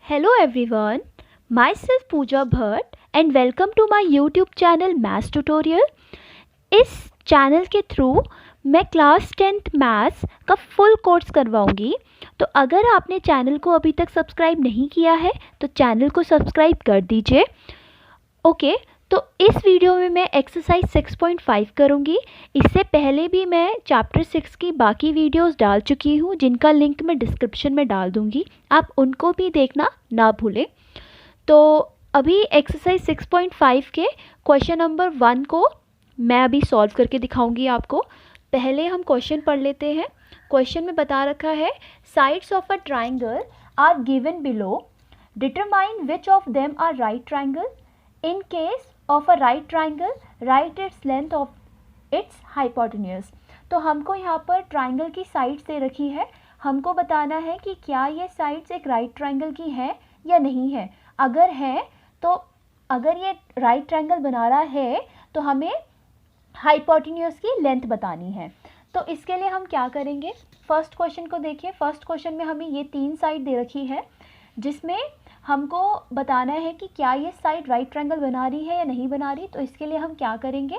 Hello everyone, myself Pooja Bhatt and welcome to my YouTube channel Maths Tutorial। इस channel के through मैं class 10th maths का full course करवाऊंगी। तो अगर आपने चैनल को अभी तक सब्सक्राइब नहीं किया है तो चैनल को सब्सक्राइब कर दीजिए। ओके, तो इस वीडियो में मैं एक्सरसाइज 6.5 करूंगी। इससे पहले भी मैं चैप्टर 6 की बाकी वीडियोस डाल चुकी हूँ जिनका लिंक मैं डिस्क्रिप्शन में डाल दूंगी, आप उनको भी देखना ना भूलें। तो अभी एक्सरसाइज 6.5 के क्वेश्चन नंबर 1 को मैं अभी सॉल्व करके दिखाऊंगी आपको। पहले हम क्वेश्चन पढ़ लेते हैं। क्वेश्चन में बता रखा है sides of a triangle are given below, determine which of them are right triangle. In case of a right triangle right its length of its hypotenuse. तो हमको यहाँ पर ट्राइंगल की साइड्स दे रखी है, हमको बताना है कि क्या ये साइड्स एक राइट ट्राइंगल की है या नहीं है। अगर है तो अगर ये राइट ट्राइंगल बना रहा है तो हमें हाइपोटेन्यूज की लेंथ बतानी है। तो इसके लिए हम क्या करेंगे, फर्स्ट क्वेश्चन को देखिए। फर्स्ट क्वेश्चन में हमें ये 3 साइड दे रखी है जिसमें हमको बताना है कि क्या ये साइड राइट ट्रायंगल बना रही है या नहीं बना रही। तो इसके लिए हम क्या करेंगे,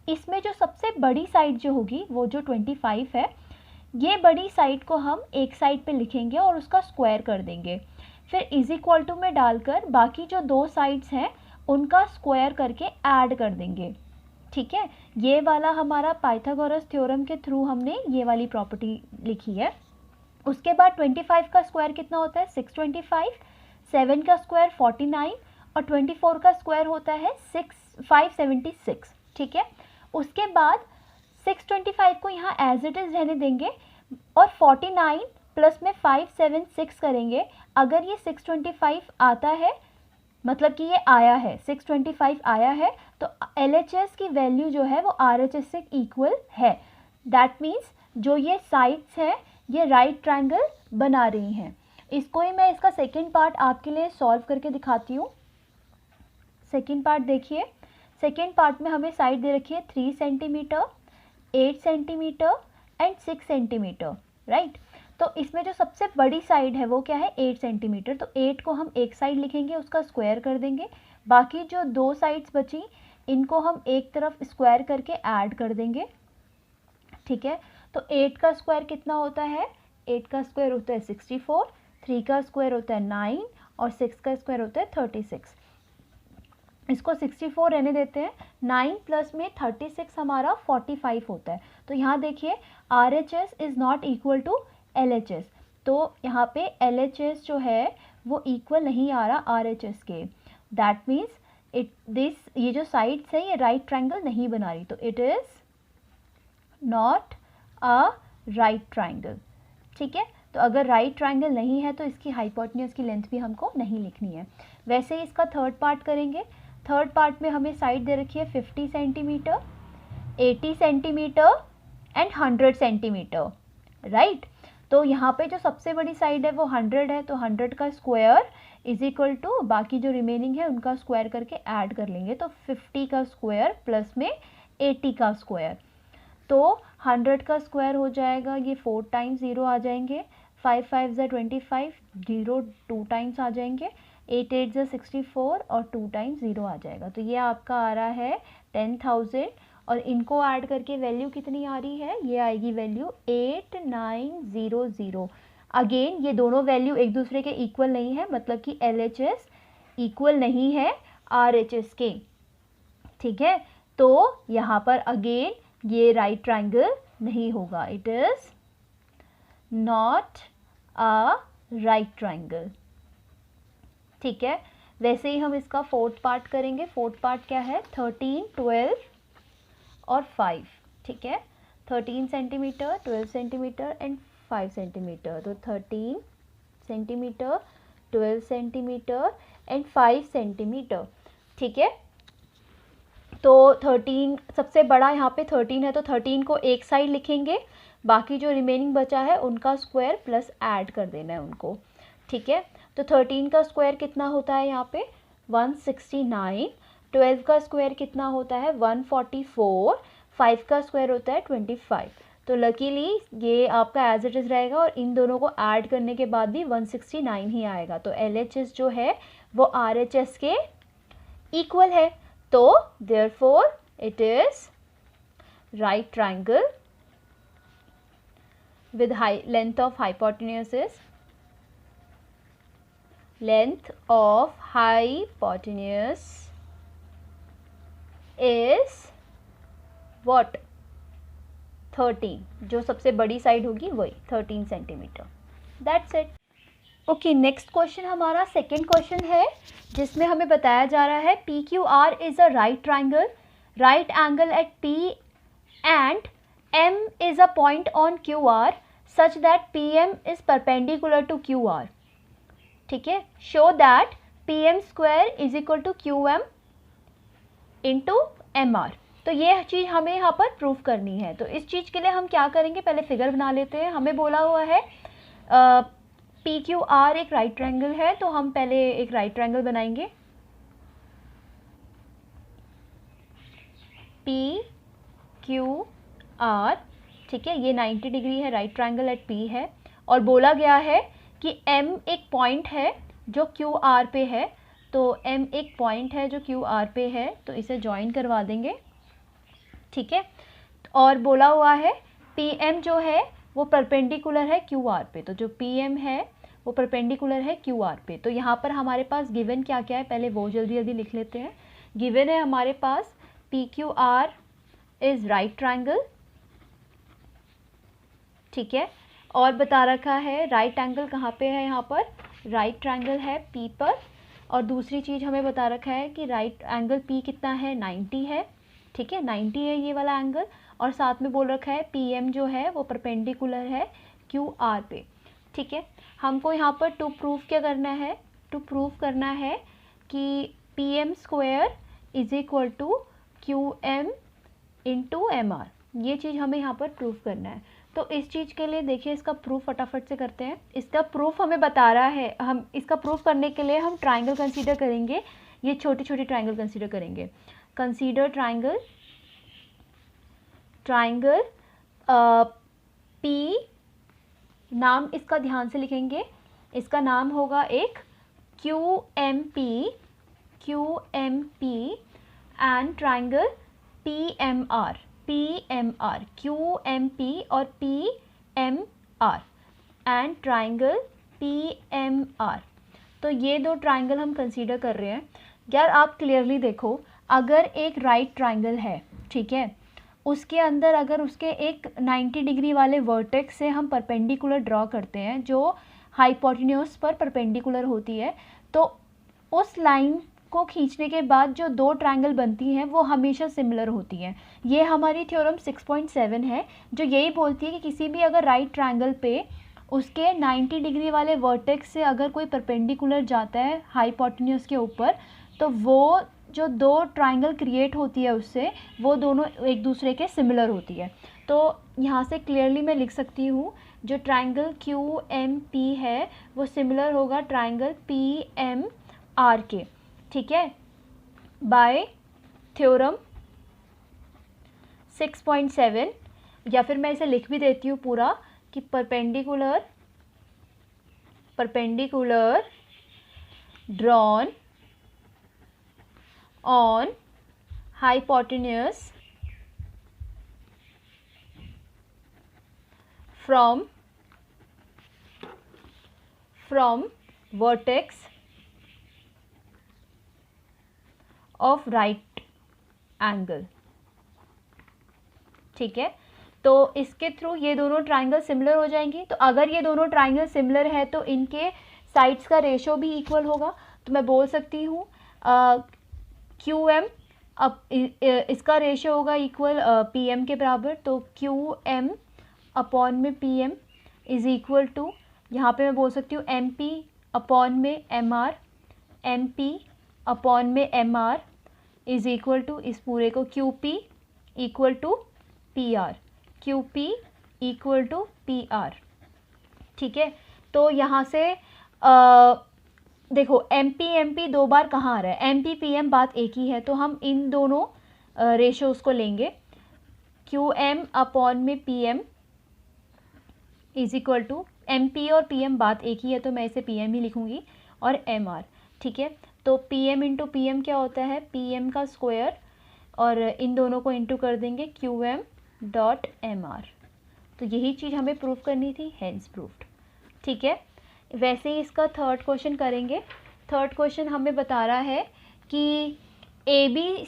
इसमें जो सबसे बड़ी साइड जो होगी वो जो 25 है, ये बड़ी साइड को हम एक साइड पे लिखेंगे और उसका स्क्वायर कर देंगे। फिर इज इक्वल टू में डालकर बाकी जो 2 साइड्स हैं उनका स्क्वायर करके ऐड कर देंगे। ठीक है, ये वाला हमारा पाइथागोरस थ्योरम के थ्रू हमने ये वाली प्रॉपर्टी लिखी है। उसके बाद 25 का स्क्वायर कितना होता है 625, 7 का स्क्वायर 49 और 24 का स्क्वायर होता है 576। ठीक है, उसके बाद 625 को यहाँ एज इट इज़ रहने देंगे और 49 प्लस में 576 करेंगे। अगर ये 625 आता है मतलब कि ये आया है 625 आया है तो LHS की वैल्यू जो है वो RHS से इक्वल है। दैट मीन्स जो ये साइड्स है ये राइट ट्रायंगल बना रही हैं। इसको ही मैं इसका सेकंड पार्ट आपके लिए सॉल्व करके दिखाती हूँ। सेकंड पार्ट देखिए, सेकंड पार्ट में हमें साइड दे रखी है 3 centimetre, 8 centimetre and 6 centimetre, right. तो इसमें जो सबसे बड़ी साइड है वो क्या है 8 सेंटीमीटर। तो 8 को हम एक साइड लिखेंगे, उसका स्क्वायर कर देंगे। बाकी जो 2 साइड्स बची इनको हम एक तरफ स्क्वायर करके ऐड कर देंगे। ठीक है, तो 8 का स्क्वायर कितना होता है, 8 का स्क्वायर होता है 64, 3 का स्क्वायर होता है 9 और 6 का स्क्वायर होता है 36। इसको 64 रहने देते हैं, 9 प्लस में 36 हमारा 45 होता है। तो यहाँ देखिए RHS is not equal to LHS। तो यहाँ पे LHS जो है वो इक्वल नहीं आ रहा RHS के। दैट मीन्स ये जो साइड्स है ये राइट ट्रायंगल नहीं बना रही, तो it is not a right triangle. ठीक है, तो अगर राइट ट्रायंगल नहीं है तो इसकी हाइपोटेन्यूज की लेंथ भी हमको नहीं लिखनी है। वैसे ही इसका थर्ड पार्ट करेंगे। थर्ड पार्ट में हमें साइड दे रखी है 50 centimetre, 80 centimetre and 100 centimetre, right. तो यहाँ पे जो सबसे बड़ी साइड है वो 100 है, तो 100 का स्क्वायर इज इक्वल टू बाकी जो रिमेनिंग है उनका स्क्वायर करके ऐड कर लेंगे। तो 50 का स्क्वायर प्लस में 80 का स्क्वायर, तो 100 का स्क्वायर हो जाएगा, ये 4 टाइम्स 0 आ जाएंगे, 5 5 ज़ा 25, 0 2 टाइम्स आ जाएंगे, 8 8 ज़ा 64 और 2 टाइम्स 0 आ जाएगा। तो ये आपका आ रहा है 10,000 और इनको ऐड करके वैल्यू कितनी आ रही है, ये आएगी वैल्यू 8900। अगेन ये दोनों वैल्यू एक दूसरे के इक्वल नहीं है, मतलब कि LHS इक्वल नहीं है RHS के। ठीक है, तो यहाँ पर अगेन ये राइट ट्रायंगल नहीं होगा, it is not a right triangle. ठीक है, वैसे ही हम इसका फोर्थ पार्ट करेंगे। फोर्थ पार्ट क्या है 13, 12 और 5। ठीक है, 13 सेंटीमीटर, 12 सेंटीमीटर एंड 5 सेंटीमीटर। तो 13 सेंटीमीटर, 12 सेंटीमीटर एंड 5 सेंटीमीटर। ठीक है, तो 13 सबसे बड़ा यहाँ पे 13 है तो 13 को एक साइड लिखेंगे, बाकी जो रिमेनिंग बचा है उनका स्क्वायर प्लस ऐड कर देना है उनको। ठीक है, तो 13 का स्क्वायर कितना होता है यहाँ पे 169, 12 का स्क्वायर कितना होता है 144, 5 का स्क्वायर होता है 25। तो लकीली ये आपका एज इट इज़ रहेगा और इन दोनों को ऐड करने के बाद भी 169 ही आएगा। तो LHS जो है वो RHS के इक्वल है। तो therefore it is right triangle with length of hypotenuse is what 13, जो सबसे बड़ी साइड होगी वही 13 centimetre. That's it. Okay, next question हमारा सेकेंड क्वेश्चन है जिसमें हमें बताया जा रहा है PQR is a right triangle, right angle at P and M is a point on QR such that PM is perpendicular to QR। ठीक है, show that PM square is equal to QM into MR। तो ये चीज़ हमें यहाँ पर proof करनी है। तो इस चीज़ के लिए हम क्या करेंगे, पहले फिगर बना लेते हैं। हमें बोला हुआ है PQR एक राइट ट्रायंगल है, तो हम पहले एक राइट ट्रायंगल बनाएंगे। PQR, ठीक है, ये 90 डिग्री है, राइट ट्रायंगल एट P है। और बोला गया है कि M एक पॉइंट है जो QR पे है। तो M एक पॉइंट है जो QR पे है, तो इसे ज्वाइन करवा देंगे। ठीक है, और बोला हुआ है PM जो है वो परपेंडिकुलर है QR पे। तो जो PM है वो परपेंडिकुलर है QR पे। तो यहाँ पर हमारे पास गिवन क्या क्या है, पहले वो जल्दी जल्दी लिख लेते हैं। गिवन है हमारे पास PQR इज राइट ट्रायंगल, ठीक है, और बता रखा है राइट एंगल कहाँ पे है, यहाँ पर राइट ट्रायंगल है P पर। और दूसरी चीज़ हमें बता रखा है कि राइट एंगल P कितना है, 90 है। ठीक है, 90 है ये वाला एंगल। और साथ में बोल रखा है PM जो है वो परपेंडिकुलर है QR पे। ठीक है, हमको यहाँ पर टू प्रूफ क्या करना है, टू प्रूफ करना है कि PM square is equal to QM into MR। ये चीज़ हमें यहाँ पर प्रूफ करना है। तो इस चीज़ के लिए देखिए इसका प्रूफ फटाफट से करते हैं। इसका प्रूफ हमें बता रहा है, हम इसका प्रूफ करने के लिए हम ट्राइंगल कंसीडर करेंगे। ये छोटी छोटी ट्राइंगल कंसीडर करेंगे। कंसीडर ट्राइंगल, ट्राइंगल P, नाम इसका ध्यान से लिखेंगे, इसका नाम होगा एक QMP and triangle PMR, QMP और PMR एंड ट्राइंगल PMR। तो ये दो ट्राइंगल हम कंसीडर कर रहे हैं। यार आप क्लियरली देखो, अगर एक राइट ट्राइंगल है, ठीक है, उसके अंदर अगर उसके एक 90 डिग्री वाले वर्टेक्स से हम परपेंडिकुलर ड्रॉ करते हैं जो हाइपोटेन्यूज पर परपेंडिकुलर होती है, तो उस लाइन को खींचने के बाद जो दो ट्रायंगल बनती हैं वो हमेशा सिमिलर होती हैं। ये हमारी थ्योरम 6.7 है जो यही बोलती है कि किसी भी अगर राइट ट्रायंगल पे उसके 90 डिग्री वाले वर्टेक्स से अगर कोई परपेंडिकुलर जाता है हाइपोटेन्यूज के ऊपर, तो वो जो दो ट्रायंगल क्रिएट होती है उससे वो दोनों एक दूसरे के सिमिलर होती है। तो यहाँ से क्लियरली मैं लिख सकती हूँ जो ट्रायंगल QMP है वो सिमिलर होगा ट्रायंगल PMR के। ठीक है, बाय थ्योरम 6.7, या फिर मैं इसे लिख भी देती हूँ पूरा कि perpendicular drawn on hypotenuse from vertex of right angle. ठीक है, तो इसके थ्रू ये दोनों ट्राइंगल सिमिलर हो जाएंगी। तो अगर ये दोनों ट्राइंगल सिमिलर है तो इनके साइड्स का रेशो भी इक्वल होगा। तो मैं बोल सकती हूँ QM, अब इसका रेशो होगा इक्वल PM के बराबर। तो QM अपॉन में PM इज इक्वल टू, यहाँ पे मैं बोल सकती हूँ MP अपॉन में MR, MP अपॉन में MR इज इक्वल टू इस पूरे को QP equal to PR, QP equal to PR। ठीक है, तो यहाँ से देखो MP दो बार कहाँ आ रहा है, MP PM बात एक ही है, तो हम इन दोनों रेशोज़ को लेंगे। QM अपॉन में PM is equal to M P और पी एम बात एक ही है तो मैं इसे पी एम ही लिखूँगी, और एम आर। ठीक है, तो P M into P M क्या होता है, पी एम का स्क्वायर, और इन दोनों को इंटू कर देंगे Q M dot M R. तो यही चीज़ हमें प्रूफ करनी थी, हेंस प्रूफ्ड। ठीक है, वैसे ही इसका थर्ड क्वेश्चन करेंगे। थर्ड क्वेश्चन हमें बता रहा है कि A B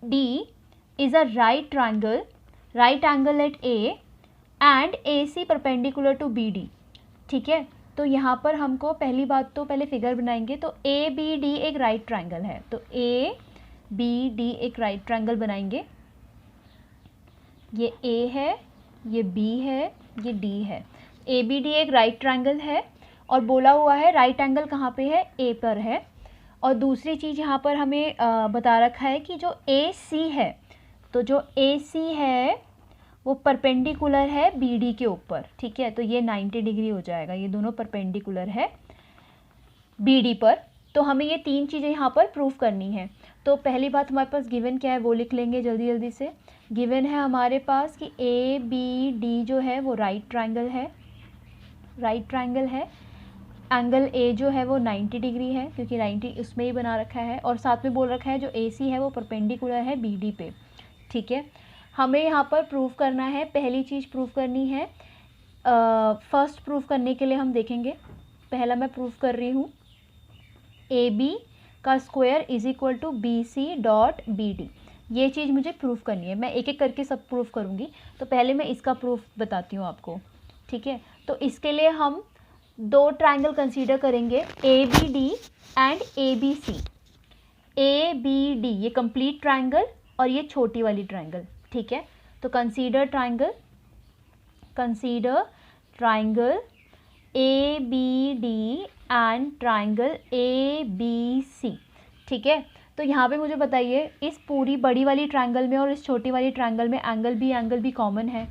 D is a right angle at A and A C perpendicular to B D. ठीक है, तो यहाँ पर हमको पहली बात तो पहले फिगर बनाएंगे। तो ए बी डी एक राइट ट्रायंगल है, तो ए बी डी एक राइट ट्रायंगल बनाएंगे। ये ए है, ये बी है, ये डी है। ए बी डी एक राइट ट्रायंगल है और बोला हुआ है राइट एंगल कहाँ पे है, ए पर है। और दूसरी चीज़ यहाँ पर हमें बता रखा है कि जो ए सी है, तो जो ए सी है वो परपेंडिकुलर है बी डी के ऊपर। ठीक है, तो ये 90 डिग्री हो जाएगा, ये दोनों परपेंडिकुलर है बी डी पर। तो हमें ये तीन चीज़ें यहाँ पर प्रूफ करनी है। तो पहली बात हमारे पास गिवन क्या है वो लिख लेंगे जल्दी जल्दी से। गिवन है हमारे पास कि ए बी डी जो है वो राइट ट्रायंगल है। एंगल ए जो है वो 90 डिग्री है क्योंकि 90 उसमें ही बना रखा है, और साथ में बोल रखा है जो ए सी है वो परपेंडिकुलर है बी डी पे। ठीक है, हमें यहाँ पर प्रूफ करना है, पहली चीज़ प्रूफ करनी है। फर्स्ट प्रूफ करने के लिए हम देखेंगे, पहला मैं प्रूफ कर रही हूँ, ए बी का square is equal to B C dot B D. ये चीज़ मुझे प्रूफ करनी है, मैं एक एक करके सब प्रूफ करूँगी। तो पहले मैं इसका प्रूफ बताती हूँ आपको। ठीक है, तो इसके लिए हम दो ट्रायंगल कंसीडर करेंगे, A B D and A B C. A B D ये कंप्लीट ट्रायंगल और ये छोटी वाली ट्रायंगल। ठीक है, तो consider triangle A B D and triangle A B C. ठीक है, तो यहाँ पे मुझे बताइए इस पूरी बड़ी वाली ट्रायंगल में और इस छोटी वाली ट्रायंगल में एंगल बी कॉमन है।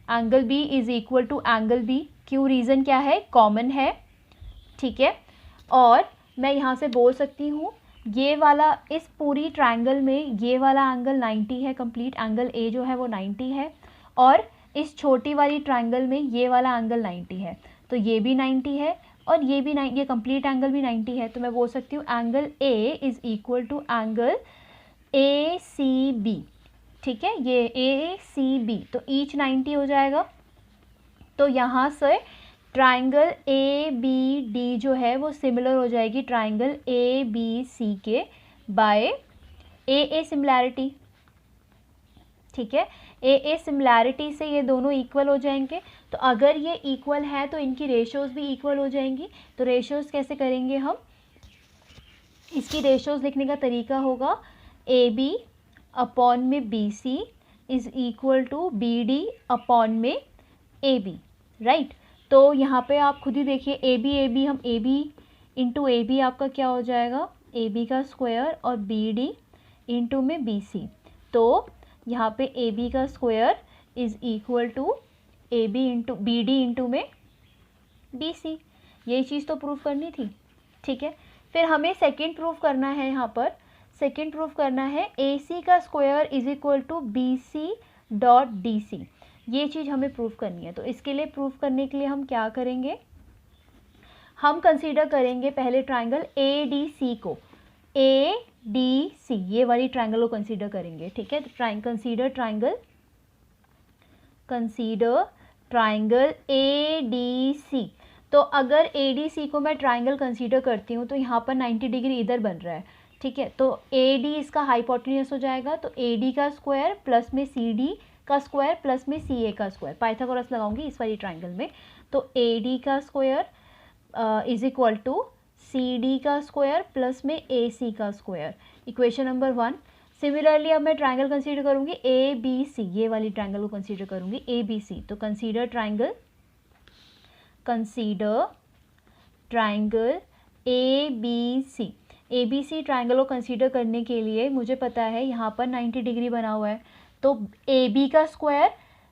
Angle B is equal to angle B, क्यों, रीज़न क्या है, कॉमन है। ठीक है, और मैं यहाँ से बोल सकती हूँ ये वाला, इस पूरी ट्रायंगल में ये वाला एंगल 90 है, कंप्लीट एंगल ए जो है वो 90 है, और इस छोटी वाली ट्रायंगल में ये वाला एंगल 90 है, तो ये भी 90 है और ये भी ये कंप्लीट एंगल भी 90 है। तो मैं बोल सकती हूँ angle A is equal to angle A C B. ठीक है, ये ए सी बी, तो ईच 90 हो जाएगा। तो यहाँ से ट्रायंगल ए बी डी जो है वो सिमिलर हो जाएगी ट्रायंगल ए बी सी के बाय ए सिमिलैरिटी। ठीक है, ए सिमिलैरिटी से ये दोनों इक्वल हो जाएंगे। तो अगर ये इक्वल है तो इनकी रेशियोज़ भी इक्वल हो जाएंगी। तो रेशियोज़ कैसे करेंगे हम, इसकी रेशियोज़ लिखने का तरीका होगा ए बी अपॉन में B C is equal to B D upon में ए बी। राइट, तो यहाँ पे आप खुद ही देखिए ए बी हम A B into A B आपका क्या हो जाएगा, ए बी का स्क्वायर और बी डी इंटू में बी सी। तो यहाँ पे ए बी का square is equal to A B into B D into में बी सी। ये चीज़ तो प्रूफ करनी थी। ठीक है, फिर हमें सेकेंड प्रूफ करना है, यहाँ पर सेकेंड प्रूफ करना है ए सी का square is equal to B C dot D C. ये चीज़ हमें प्रूफ करनी है। तो इसके लिए प्रूफ करने के लिए हम क्या करेंगे, हम कंसीडर करेंगे पहले ट्रायंगल ए डी सी को, ए डी सी ये वाली ट्रायंगल को कंसीडर करेंगे। ठीक है, तो consider triangle A D C. तो अगर ए डी सी को मैं ट्रायंगल कंसीडर करती हूँ तो यहाँ पर 90 डिग्री इधर बन रहा है। ठीक है, तो ए डी इसका हाइपोटेन्यूस हो जाएगा, तो ए डी का स्क्वायर प्लस में सी डी का स्क्वायर प्लस में सी ए का स्क्वायर, पाइथागोरस लगाऊंगी इस वाली ट्रायंगल में। तो ए डी का square is equal to C D का स्क्वायर प्लस में ए सी का स्क्वायर, इक्वेशन नंबर 1। सिमिलरली अब मैं ट्रायंगल कंसीडर करूंगी ए बी सी, ये वाली ट्रायंगल को कंसीडर करूंगी ए बी सी। तो consider triangle A B C. A B C triangle को कंसीडर करने के लिए मुझे पता है यहाँ पर 90 डिग्री बना हुआ है, तो ए बी का square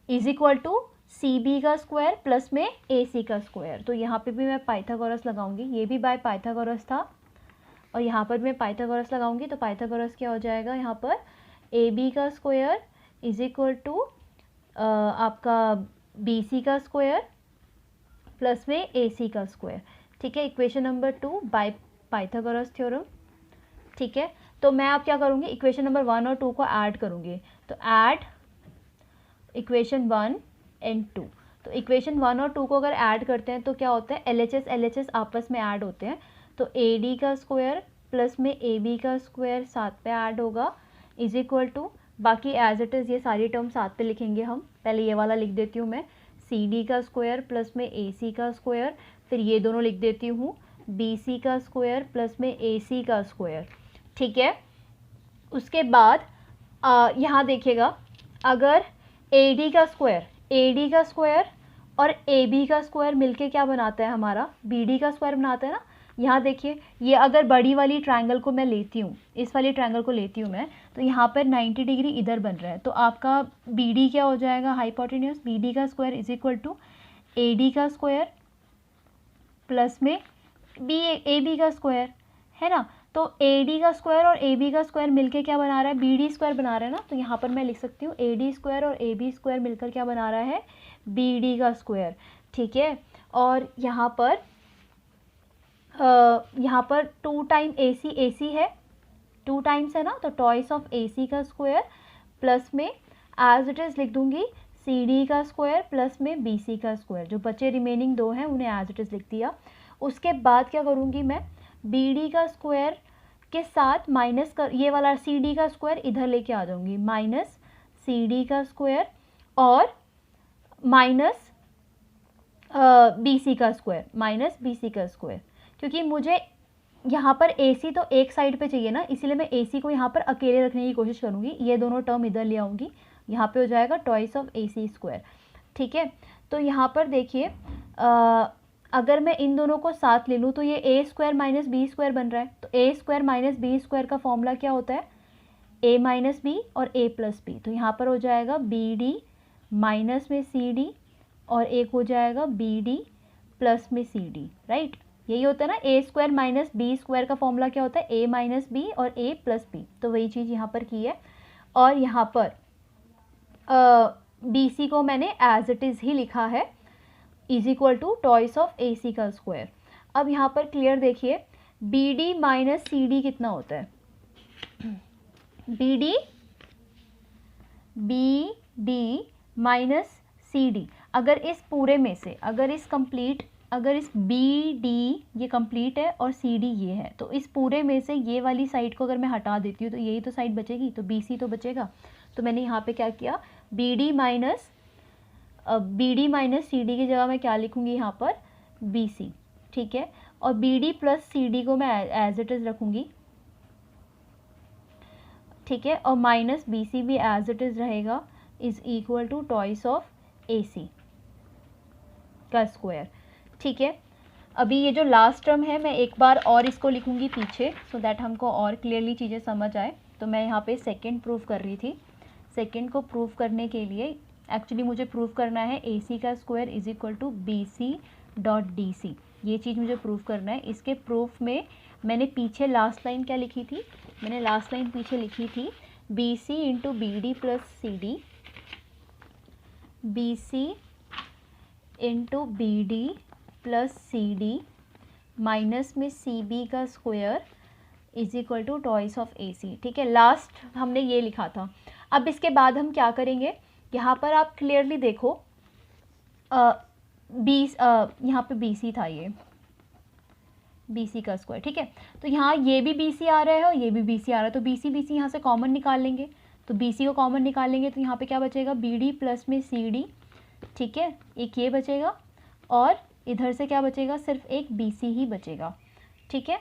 is equal to C B का स्क्वायर प्लस में ए सी का स्क्वायर। तो यहाँ पे भी मैं पाइथागोरस लगाऊंगी, ये भी बाय पाइथागोरस था और यहाँ पर मैं पाइथागोरस लगाऊंगी। तो पाइथागोरस क्या हो जाएगा, यहाँ पर ए बी का स्क्वायर इज इक्वल टू आपका बी सी का स्क्वायर प्लस में ए सी का स्क्वायर। ठीक है, equation number 2 bye Pythagoras theorem. ठीक है, तो मैं अब क्या करूँगी, इक्वेशन नंबर 1 और 2 को ऐड करूँगी। तो ऐड इक्वेशन 1 एंड 2। तो इक्वेशन 1 और 2 को अगर ऐड करते हैं तो क्या होता है, LHS आपस में ऐड होते हैं। तो AD का स्क्वायर प्लस में AB का स्क्वायर साथ पे ऐड होगा इज इक्वल टू, बाकी एज इट इज़ ये सारी टर्म साथ पे लिखेंगे हम। पहले ये वाला लिख देती हूँ मैं, CD का स्क्वायर प्लस में AC का स्क्वायर, फिर ये दोनों लिख देती हूँ, BC का स्क्वायर प्लस में AC का स्क्वायर। ठीक है, उसके बाद यहाँ देखिएगा, अगर AD का स्क्वायर और AB का स्क्वायर मिलके क्या बनाता है हमारा, BD का स्क्वायर बनाता है ना। यहाँ देखिए, ये अगर बड़ी वाली ट्रायंगल को मैं लेती हूँ, इस वाली ट्रायंगल को लेती हूँ मैं, तो यहाँ पर 90 डिग्री इधर बन रहा है। तो आपका BD क्या हो जाएगा, हाइपोटेन्यूस, BD का square is equal to AD का स्क्वायर प्लस में AB का स्क्वायर, है ना। तो AD का स्क्वायर और AB का स्क्वायर मिलके क्या बना रहा है, BD स्क्वायर बना रहा है ना। तो यहाँ पर मैं लिख सकती हूँ AD स्क्वायर और AB स्क्वायर मिलकर क्या बना रहा है, BD का स्क्वायर। ठीक है, और यहाँ पर 2 टाइम AC है, 2 टाइम्स है ना, तो टॉइस ऑफ AC का स्क्वायर प्लस में एज इट इज़ लिख दूंगी CD का स्क्वायर प्लस में BC का स्क्वायर। जो बचे रिमेनिंग 2 हैं उन्हें एज इट इज़ लिख दिया। उसके बाद क्या करूँगी मैं, BD का स्क्वायर के साथ माइनस कर, ये वाला CD का स्क्वायर इधर लेके आ जाऊँगी, माइनस CD का स्क्वायर और माइनस BC का स्क्वायर, माइनस BC का स्क्वायर। क्योंकि मुझे यहाँ पर AC तो एक साइड पे चाहिए ना, इसीलिए मैं AC को यहाँ पर अकेले रखने की कोशिश करूँगी। ये दोनों टर्म इधर ले आऊँगी, यहाँ पे हो जाएगा टॉइस ऑफ AC स्क्वायर। ठीक है, तो यहाँ पर देखिए, अगर मैं इन दोनों को साथ ले लूँ तो ये A square minus B square बन रहा है। तो A square minus B square का फॉर्मूला क्या होता है, A माइनस B और A प्लस B। तो यहाँ पर हो जाएगा BD माइनस में CD और एक हो जाएगा BD प्लस में CD, राइट। यही होता है ना, A square minus B square का फॉर्मूला क्या होता है, A माइनस B और A प्लस B। तो वही चीज़ यहाँ पर की है। और यहाँ पर BC को मैंने एज इट इज़ ही लिखा है, is equal to twice of AC का स्क्वायर। अब यहाँ पर क्लियर देखिए, BD माइनस CD कितना होता है, BD माइनस CD। अगर इस पूरे में से, अगर इस BD ये कंप्लीट है और CD ये है, तो इस पूरे में से ये वाली साइड को अगर मैं हटा देती हूँ तो यही तो साइड बचेगी, तो BC तो बचेगा। तो मैंने यहाँ पे क्या किया, BD माइनस CD की जगह मैं क्या लिखूँगी यहाँ पर, BC। ठीक है, और BD प्लस CD को मैं एज इट इज़ रखूँगी। ठीक है, और माइनस BC भी एज इट इज़ रहेगा, is equal to twice of AC का स्क्वायर। ठीक है, अभी ये जो लास्ट टर्म है मैं एक बार और इसको लिखूँगी पीछे, सो दैट हमको और क्लियरली चीज़ें समझ आए। तो मैं यहाँ पे सेकंड प्रूव कर रही थी। सेकंड को प्रूव करने के लिए एक्चुअली मुझे प्रूव करना है AC का square is equal to BC dot DC। ये चीज़ मुझे प्रूव करना है। इसके प्रूफ में मैंने पीछे लास्ट लाइन क्या लिखी थी, मैंने लास्ट लाइन पीछे लिखी थी BC into BD plus CD, BC into BD plus CD minus में CB का square is equal to twice of AC। ठीक है, लास्ट हमने ये लिखा था। अब इसके बाद हम क्या करेंगे, यहाँ पर आप क्लियरली देखो, यहाँ पे BC था, ये BC का स्क्वायर। ठीक है, तो यहाँ ये भी BC आ रहा है और ये भी BC आ रहा है, तो BC यहाँ से कॉमन निकाल लेंगे। तो BC को कॉमन निकालेंगे तो यहाँ पे क्या बचेगा, BD प्लस में CD। ठीक है, एक ये बचेगा और इधर से क्या बचेगा, सिर्फ एक BC ही बचेगा। ठीक है,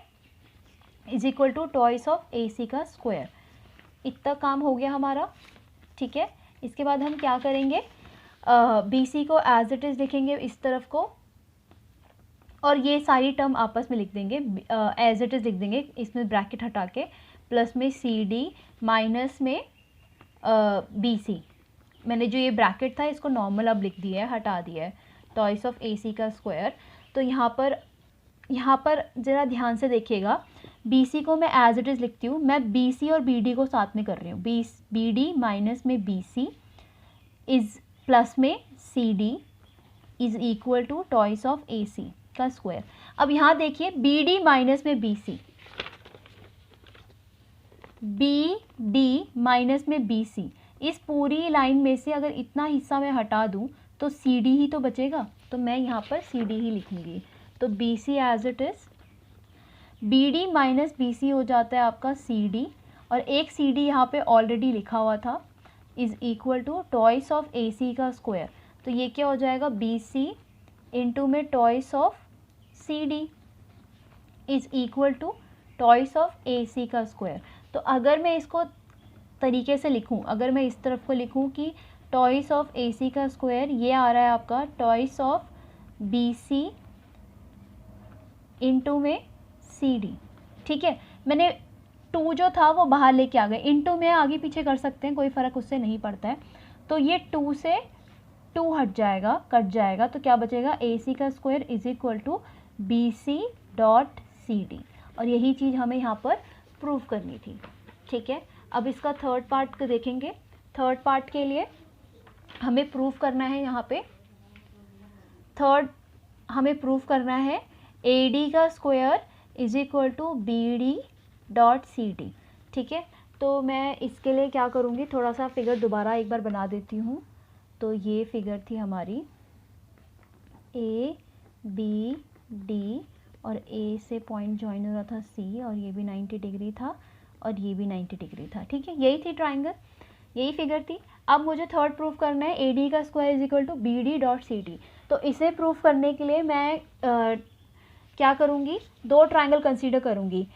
is equal to twice of AC का स्क्वायर। इतना काम हो गया हमारा। ठीक है, इसके बाद हम क्या करेंगे, BC को एज इट इज़ लिखेंगे इस तरफ को, और ये सारी टर्म आपस में लिख देंगे, एज इट इज़ लिख देंगे इसमें ब्रैकेट हटा के, प्लस में CD माइनस में BC। मैंने जो ये ब्रैकेट था इसको नॉर्मल अब लिख दिया है, हटा दिया है, टॉइस ऑफ AC का स्क्वायर। तो यहाँ पर ज़रा ध्यान से देखिएगा, BC को मैं एज इट इज़ लिखती हूँ, मैं BC और BD को साथ में कर रही हूँ, BD माइनस में BC इज़ प्लस में CD is equal to twice of A C का स्क्वायर। अब यहाँ देखिए बी डी माइनस में B C, B D minus में बी सी, इस पूरी लाइन में से अगर इतना हिस्सा मैं हटा दूँ तो सी डी ही तो बचेगा, तो मैं यहाँ पर सी डी ही लिखूँगी। तो B C as it is, B D minus B C हो जाता है आपका सी डी, और एक सी डी यहाँ पर ऑलरेडी लिखा हुआ था, is equal to twice of A C का स्क्वायर। तो ये क्या हो जाएगा, बी सी इंटू में twice of C D is equal to twice of A C का स्क्वायर। तो अगर मैं इसको तरीके से लिखूं, अगर मैं इस तरफ को लिखूं कि टॉइस ऑफ ए सी का स्क्वायर, ये आ रहा है आपका twice of B C into में सी डी। ठीक है, मैंने टू जो था वो बाहर लेके आ गए, इंटू में आगे पीछे कर सकते हैं, कोई फ़र्क उससे नहीं पड़ता है। तो ये टू से टू हट जाएगा, कट जाएगा, तो क्या बचेगा, ए सी का square is equal to B C dot C D. और यही चीज़ हमें यहाँ पर प्रूव करनी थी। ठीक है, अब इसका थर्ड पार्ट को देखेंगे। थर्ड पार्ट के लिए हमें प्रूव करना है, यहाँ पे थर्ड हमें प्रूव करना है ए डी का square is equal to B D dot C D. ठीक है, तो मैं इसके लिए क्या करूँगी, थोड़ा सा फिगर दोबारा एक बार बना देती हूँ। तो ये फिगर थी हमारी ए बी डी, और ए से पॉइंट ज्वाइन हो रहा था सी, और ये भी 90 डिग्री था, और ये भी 90 डिग्री था। ठीक है, यही थी ट्राइंगल, यही फिगर थी। अब मुझे थर्ड प्रूफ करना है ए डी का square is equal to B D dot C D. तो इसे प्रूफ करने के लिए मैं क्या करूँगी, दो ट्राइंगल कंसीडर करूँगी।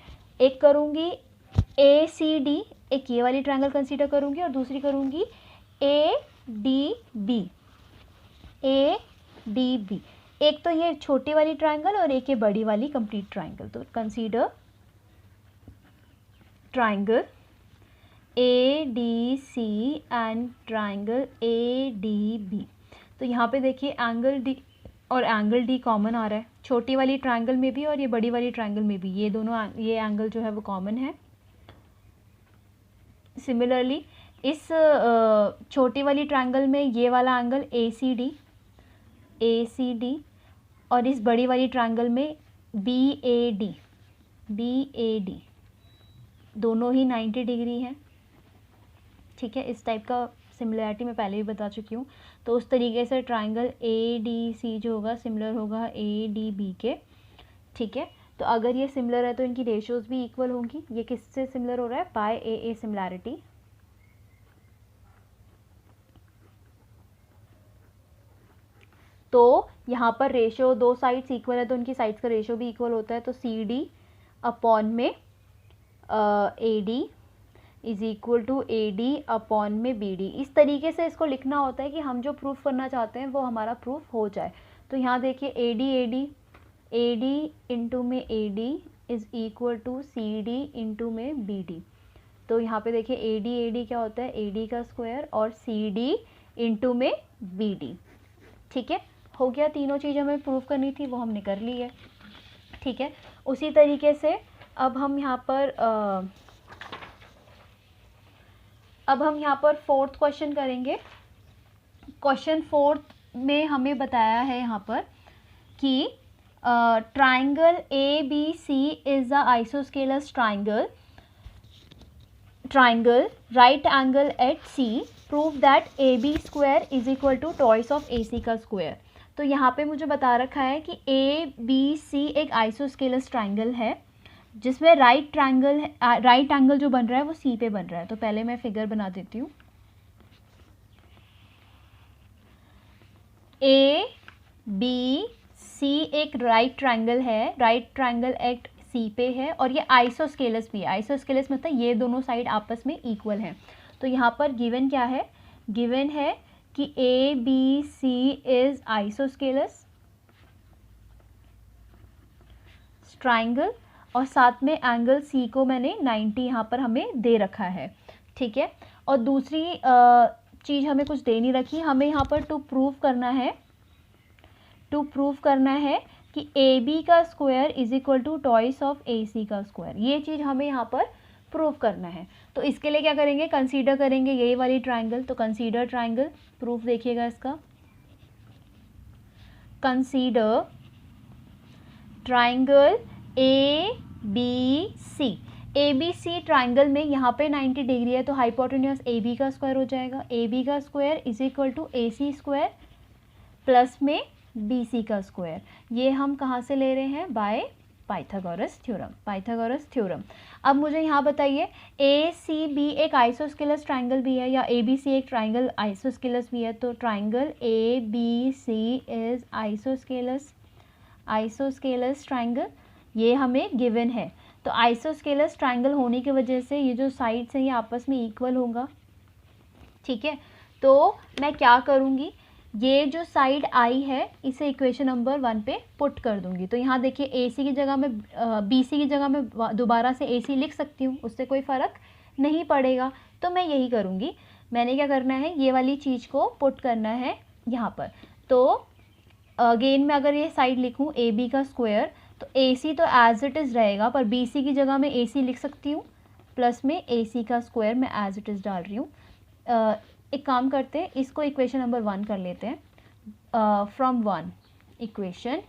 एक करूँगी ए सी डी, एक ये वाली ट्राइंगल कंसीडर करूँगी, और दूसरी करूँगी A D B, A D B. एक तो ये छोटी वाली ट्राइंगल और एक ये बड़ी वाली कंप्लीट ट्राइंगल। तो consider triangle A D C and triangle A D B. तो यहाँ पे देखिए एंगल डी और एंगल डी कॉमन आ रहा है, छोटी वाली ट्राइंगल में भी और ये बड़ी वाली ट्राइंगल में भी, ये दोनों ये एंगल जो है वो कॉमन है। सिमिलरली इस छोटी वाली ट्राइंगल में ये वाला एंगल ए सी डी, और इस बड़ी वाली ट्राइंगल में बी ए डी, दोनों ही 90 डिग्री हैं। ठीक है, इस टाइप का सिमिलरिटी मैं पहले भी बता चुकी हूँ। तो उस तरीके से ट्राइंगल ए डी सी जो होगा सिमिलर होगा ए डी बी के। ठीक है, तो अगर ये सिमिलर है तो इनकी रेशियोज भी इक्वल होंगी। ये किससे सिमिलर हो रहा है, बाय ए सिमिलैरिटी। तो यहाँ पर रेशियो दो साइड्स इक्वल है तो उनकी साइड्स का रेशियो भी इक्वल होता है। तो सी डी अपॉन में A D is equal to A D upon में बी डी। इस तरीके से इसको लिखना होता है कि हम जो प्रूफ करना चाहते हैं वो हमारा प्रूफ हो जाए। तो यहाँ देखिए ए डी इंटू में A D is equal to C D into में बी डी। तो यहाँ पे देखिए ए डी क्या होता है, ए डी का स्क्वायर और सी डी इंटू में बी डी। ठीक है, हो गया, तीनों चीज़ हमें प्रूव करनी थी वो हमने कर ली है। ठीक है, उसी तरीके से अब हम यहाँ पर फोर्थ क्वेश्चन करेंगे। क्वेश्चन फोर्थ में हमें बताया है यहाँ पर कि triangle A B C is a isosceles triangle right angle at C, prove that A B square is equal to twice of A C का स्क्वायर। तो यहाँ पे मुझे बता रखा है कि ए बी सी एक आइसोस्केलस ट्राइंगल है जिसमें राइट एंगल जो बन रहा है वो सी पे बन रहा है। तो पहले मैं फिगर बना देती हूँ। ए बी सी एक राइट ट्राइंगल है, राइट ट्राइंगल एट सी पे है, और ये आइसोस्केलस भी है। आइसोस्केलस मतलब ये दोनों साइड आपस में इक्वल हैं। तो यहाँ पर गिवन क्या है, गिवन है कि A B C is isosceles triangle, और साथ में एंगल सी को मैंने 90 यहाँ पर हमें दे रखा है। ठीक है, और दूसरी चीज़ हमें कुछ दे नहीं रखी, हमें यहाँ पर टू प्रूव करना है कि ए बी का square is equal to twice of A C का स्क्वायर। ये चीज़ हमें यहाँ पर प्रूव करना है। तो इसके लिए क्या करेंगे, कंसीडर करेंगे यही वाली ट्राइंगल। तो कंसीडर ट्राइंगल, प्रूफ देखिएगा इसका। Consider triangle A B C. A B C triangle में यहाँ पे 90 डिग्री है तो हाइपोटेन्यूज ए बी का स्क्वायर हो जाएगा। ए बी का square is equal to A C square plus में बी सी का स्क्वायर। ये हम कहाँ से ले रहे हैं? By Pythagoras theorem. Pythagoras theorem. अब मुझे यहाँ बताइए, ए सी बी एक आइसोस्केलस ट्राइंगल भी है या ए बी सी एक ट्राइंगल आइसोस्केलस भी है, तो triangle A B C is isosceles. Isosceles triangle ये हमें गिवन है। तो आइसोस्केलस ट्राइंगल होने की वजह से ये जो साइड्स हैं ये आपस में इक्वल होगा। ठीक है, तो मैं क्या करूँगी, ये जो साइड आई है इसे इक्वेशन नंबर 1 पे पुट कर दूंगी। तो यहाँ देखिए ए सी की जगह में बी सी की जगह में दोबारा से ए सी लिख सकती हूँ, उससे कोई फ़र्क नहीं पड़ेगा। तो मैं यही करूँगी। मैंने क्या करना है, ये वाली चीज़ को पुट करना है यहाँ पर। तो अगेन मैं अगर ये साइड लिखूँ ए बी का स्क्वायर, तो ए सी तो एज इट इज़ रहेगा, पर बी सी की जगह में ए सी लिख सकती हूँ, प्लस में ए सी का स्क्वायर मैं एज इट इज़ डाल रही हूँ। एक काम करते हैं, इसको इक्वेशन नंबर 1 कर लेते हैं। फ्रॉम 1 इक्वेशन,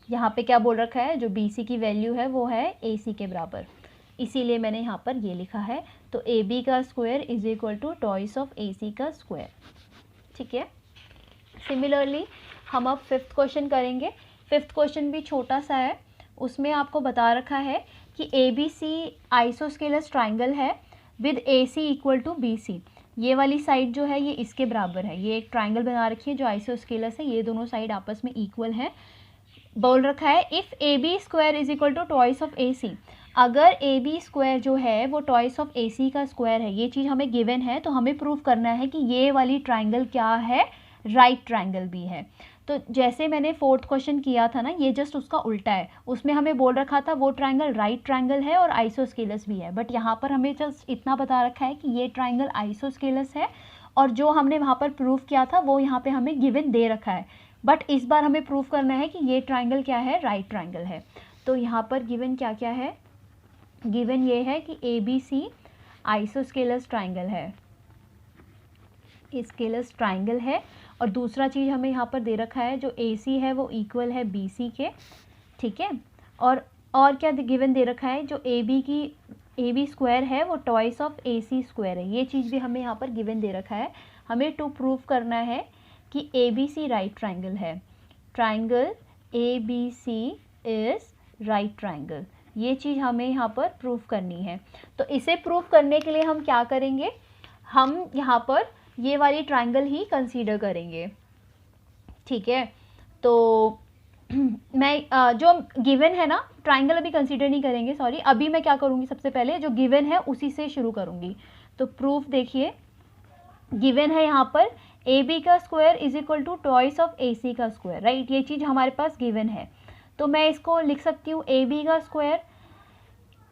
यहाँ पे क्या बोल रखा है, जो बी सी की वैल्यू है वो है ए सी के बराबर, इसीलिए मैंने यहाँ पर ये लिखा है। तो ए बी का square is equal to twice of A C का स्क्वायर। ठीक है, सिमिलरली हम अब 5th क्वेश्चन करेंगे। 5th क्वेश्चन भी छोटा सा है, उसमें आपको बता रखा है कि A B C isosceles triangle है with A C equal to B C. ये वाली साइड जो है ये इसके बराबर है। ये एक ट्राइंगल बना रखी है जो आइसोस्केलस है, ये दोनों साइड आपस में इक्वल है। बोल रखा है if A B square is equal to twice of A C. अगर ए बी स्क्वायर जो है वो टॉइस ऑफ ए सी का स्क्वायर है, ये चीज़ हमें गिवन है, तो हमें प्रूव करना है कि ये वाली ट्राइंगल क्या है, राइट ट्राइंगल भी है। तो जैसे मैंने 4th क्वेश्चन किया था ना, ये जस्ट उसका उल्टा है। उसमें हमें बोल रखा था वो ट्राइंगल राइट ट्राइंगल है और आइसोस्केलस भी है, बट यहाँ पर हमें जस्ट इतना बता रखा है कि ये ट्राइंगल आइसोस्केलस है, और जो हमने वहाँ पर प्रूव किया था वो यहाँ पे हमें गिवन दे रखा है। बट इस बार हमें प्रूव करना है कि ये ट्राइंगल क्या है, राइट ट्राइंगल है। तो यहाँ पर गिवन क्या क्या है, गिवन ये है कि A B C isosceles triangle है, स्केलस ट्राइंगल है। और दूसरा चीज़ हमें यहाँ पर दे रखा है, जो ए सी है वो इक्वल है बी सी के। ठीक है, और क्या गिवन दे रखा है, जो ए बी स्क्वायर है वो twice of A C square है। ये चीज़ भी हमें यहाँ पर गिवन दे रखा है। हमें टू प्रूव करना है कि A B C right triangle है। Triangle A B C is right triangle, ये चीज़ हमें यहाँ पर प्रूव करनी है। तो इसे प्रूव करने के लिए हम क्या करेंगे, हम यहाँ पर ये वाली ट्राइंगल ही कंसीडर करेंगे। ठीक है, तो मैं जो गिवन है ना, ट्राइंगल अभी कंसीडर नहीं करेंगे, सॉरी। अभी मैं क्या करूँगी, सबसे पहले जो गिवन है उसी से शुरू करूँगी। तो प्रूफ देखिए, गिवन है यहाँ पर ए बी का square is equal to twice of A C का स्क्वायर, राइट। ये चीज़ हमारे पास गिवन है, तो मैं इसको लिख सकती हूँ ए बी का square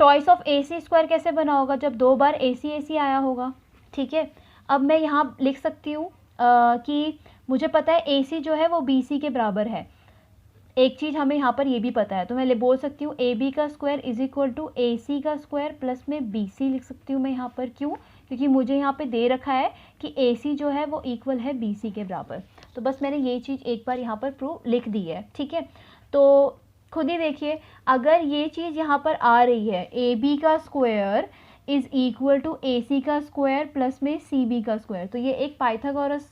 twice of A C square कैसे बना होगा, जब 2 बार ए सी आया होगा। ठीक है, अब मैं यहाँ लिख सकती हूँ कि मुझे पता है ए सी जो है वो बी सी के बराबर है। एक चीज़ हमें यहाँ पर ये भी पता है, तो मैं बोल सकती हूँ ए बी का square is equal to A C का स्क्वायर प्लस में बी सी लिख सकती हूँ मैं यहाँ पर। क्यों? क्योंकि मुझे यहाँ पे दे रखा है कि ए सी जो है वो इक्वल है बी सी के बराबर। तो बस मैंने ये चीज़ एक बार यहाँ पर प्रूव लिख दी है। ठीक है, तो खुद ही देखिए, अगर ये चीज़ यहाँ पर आ रही है, ए बी का square is equal to A C का स्क्वायर प्लस में सी बी का स्क्वायर, तो ये एक पाइथागोरस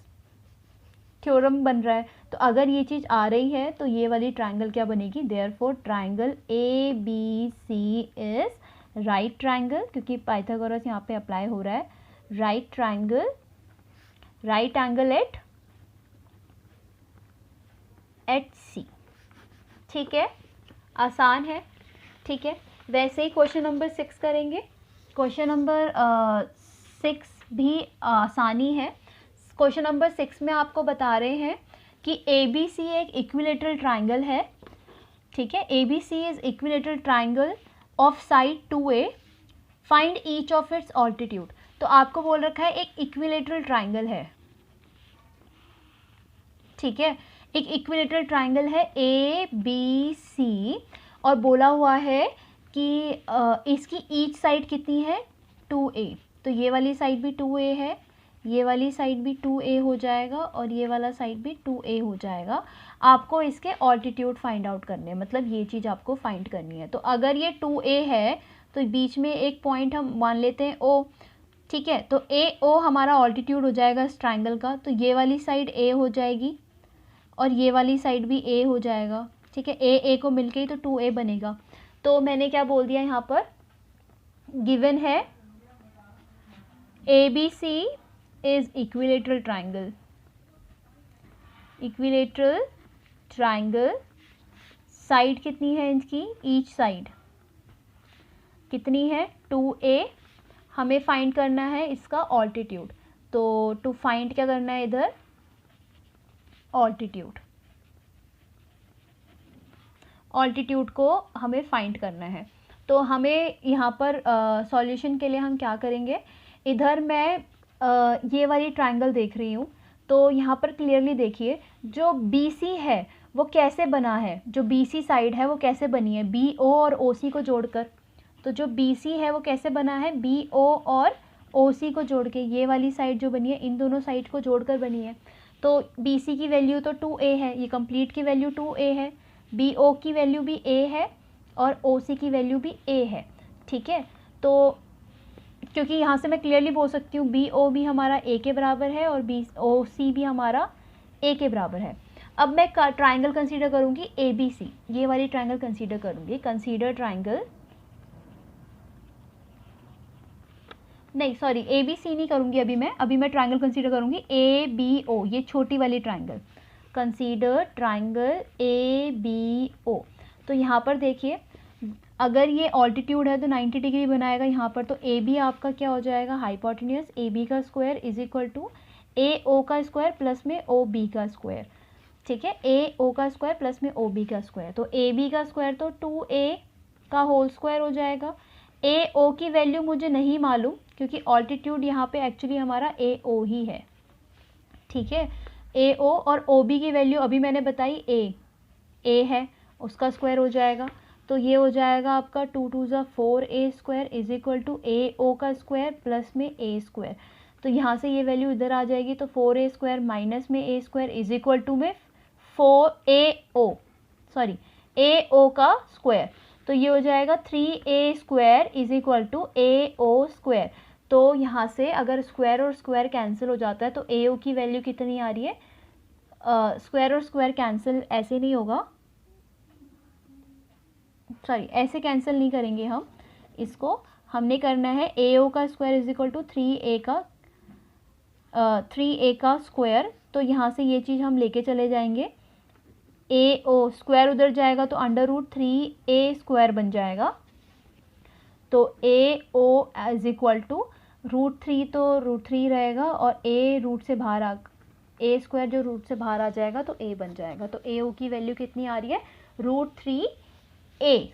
थ्योरम बन रहा है। तो अगर ये चीज़ आ रही है तो ये वाली ट्राइंगल क्या बनेगी, therefore triangle A B C is right triangle, क्योंकि पाइथागोरस यहाँ पे अप्लाई हो रहा है। Right triangle, right angle at C. ठीक है, आसान है। ठीक है, वैसे ही क्वेश्चन नंबर 6 करेंगे। क्वेश्चन नंबर 6 भी आसानी है। क्वेश्चन नंबर 6 में आपको बता रहे हैं कि ए बी सी एक इक्विलेटरल ट्राइंगल है। ठीक है, A B C is equilateral triangle of side 2A, find each of its altitude. तो आपको बोल रखा है एक इक्विलेटरल ट्राइंगल है। ठीक है, एक इक्विलेटरल ट्राइंगल है ए बी सी, और बोला हुआ है कि इसकी ईच साइड कितनी है, 2A। तो ये वाली साइड भी 2A है, ये वाली साइड भी 2A हो जाएगा, और ये वाला साइड भी 2A हो जाएगा। आपको इसके ऑल्टीट्यूड फाइंड आउट करने हैं, मतलब ये चीज़ आपको फाइंड करनी है। तो अगर ये 2a है तो बीच में एक पॉइंट हम मान लेते हैं o, ठीक है। तो ए ओ हमारा ऑल्टीट्यूड हो जाएगा इस ट्राइंगल का, तो ये वाली साइड a हो जाएगी और ये वाली साइड भी a हो जाएगा, ठीक है। ए को मिलके ही तो 2a बनेगा। तो मैंने क्या बोल दिया यहाँ पर, गिवन है ABC is equilateral triangle, equilateral triangle, side कितनी है इनकी, ईच साइड कितनी है 2a, हमें फाइंड करना है इसका ऑल्टीट्यूड। तो टू फाइंड क्या करना है इधर, ऑल्टीट्यूड, ऑल्टीट्यूड को हमें फाइंड करना है। तो हमें यहाँ पर सॉल्यूशन के लिए हम क्या करेंगे, इधर मैं ये वाली ट्राइंगल देख रही हूँ, तो यहाँ पर क्लियरली देखिए जो BC है वो कैसे बना है, जो BC साइड है वो कैसे बनी है, BO और OC को जोड़कर। तो जो BC है वो कैसे बना है, BO और OC को जोड़ के, ये वाली साइड जो बनी है इन दोनों साइड को जोड़कर बनी है। तो BC की वैल्यू तो 2a है, ये कंप्लीट की वैल्यू 2a है, BO की वैल्यू भी a है और OC की वैल्यू भी a है, ठीक है। तो क्योंकि यहाँ से मैं क्लियरली बोल सकती हूँ BO भी हमारा a के बराबर है और OC भी हमारा a के बराबर है। अब मैं ट्राइंगल कंसीडर करूँगी ABC, ये वाली ट्राइंगल कंसीडर करूँगी, कंसीडर ट्राइंगल, नहीं सॉरी ABC नहीं करूँगी अभी मैं ट्राइंगल कंसीडर करूँगी ABO, ये छोटी वाली ट्राइंगल, कंसीडर ट्राइंगल ABO। तो यहाँ पर देखिए अगर ये ऑल्टीट्यूड है तो 90 डिग्री बनाएगा यहाँ पर, तो AB आपका क्या हो जाएगा, हाइपोटेन्यूस, AB का square is equal to AO का स्क्वायर प्लस में OB का स्क्वायर, ठीक है। AO का स्क्वायर प्लस में OB का स्क्वायर, तो AB का स्क्वायर तो 2A का होल स्क्वायर हो जाएगा। AO की वैल्यू मुझे नहीं मालूम क्योंकि ऑल्टीट्यूड यहाँ पे एक्चुअली हमारा AO ही है, ठीक है। AO और OB की वैल्यू अभी मैंने बताई A है, उसका स्क्वायर हो जाएगा। तो ये हो जाएगा आपका 2 2 ज़ा 4a square is equal to AO का स्क्वायर प्लस में a स्क्वायर। तो यहाँ से ये वैल्यू इधर आ जाएगी, तो 4a स्क्वायर माइनस में a square is equal to में 4AO का स्क्वायर। तो ये हो जाएगा 3a square is equal to AO square. तो यहाँ से अगर स्क्वायर और स्क्वायर कैंसिल हो जाता है तो AO की वैल्यू कितनी आ रही है, स्क्वायर और स्क्वायर कैंसिल ऐसे नहीं होगा, सॉरी ऐसे कैंसिल नहीं करेंगे हम इसको, हमने करना है AO का square is equal to 3a का स्क्वायर। तो यहाँ से ये चीज़ हम लेके चले जाएंगे, AO स्क्वायर उधर जाएगा तो अंडर रूट 3a स्क्वायर बन जाएगा। तो AO इज इक्वल टू √3, तो √3 रहेगा और a रूट से बाहर a स्क्वायर जो रूट से बाहर आ जाएगा तो a बन जाएगा। तो AO की वैल्यू कितनी आ रही है, √3a,